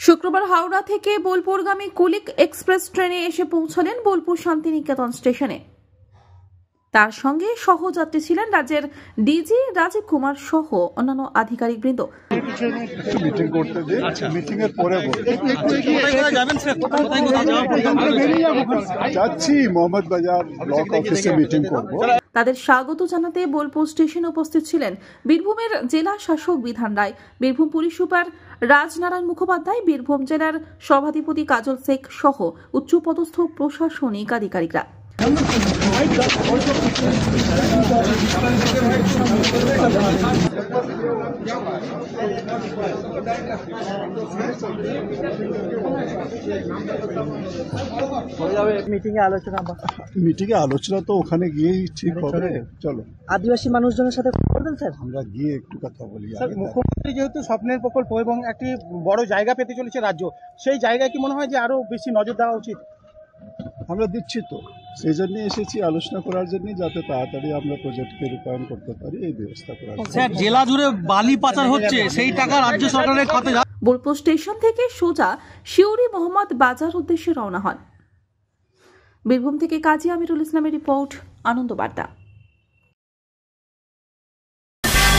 শুক্রবার হাওড়া থেকে বোলপুরগামী কুলিক এক্সপ্রেস ট্রেনে এসে পৌঁছলেন বোলপুর শান্তিনিকেতন স্টেশনে। তার সঙ্গে সহযাত্রী ছিলেন রাজ্যের ডিজি রাজীব কুমার সহ অন্যান্য আধিকারিকবৃন্দ। তাদের স্বাগত জানাতে বোলপুর স্টেশনে উপস্থিত ছিলেন বীরভূমের জেলা শাসক বিধান রায়, বীরভূম পুলিশ সুপার রাজনারায়ণ মুখোপাধ্যায়, বীরভূম জেলার সভাধিপতি কাজল শেখ সহ উচ্চপদস্থ প্রশাসনিক আধিকারিকরা। মিটিংয়ে আলোচনা তো ওখানে গিয়েই ঠিক হবে। চলো, আদিবাসী মানুষজনের সাথে কথা বলবেন স্যার? আমরা গিয়ে একটু কথা বলি। মুখ্যমন্ত্রী যেহেতু স্বপ্নের প্রকল্প এবং একটি বড় জায়গা পেতে চলেছে রাজ্য, সেই জায়গায় কি মনে হয় যে আরো বেশি নজর দেওয়া উচিত? আমরা দিচ্ছি তো, সেই জন্য এসেছি আলোচনা করার জন্য, যাতে তাড়াতাড়ি আমরা প্রজেক্টকে রূপায়ণ করতে পারি এই ব্যবস্থা করার। স্যার, জেলা জুড়ে বালি পাচার হচ্ছে, সেই টাকা রাজ্য সরকারের খাতে। বোলপুর স্টেশন থেকে সোজা শিউরি মোহাম্মদ বাজার উদ্দেশ্যে রওনা হন। বীরভূম থেকে কাজী আমিরুল ইসলামের রিপোর্ট, আনন্দ বার্তা।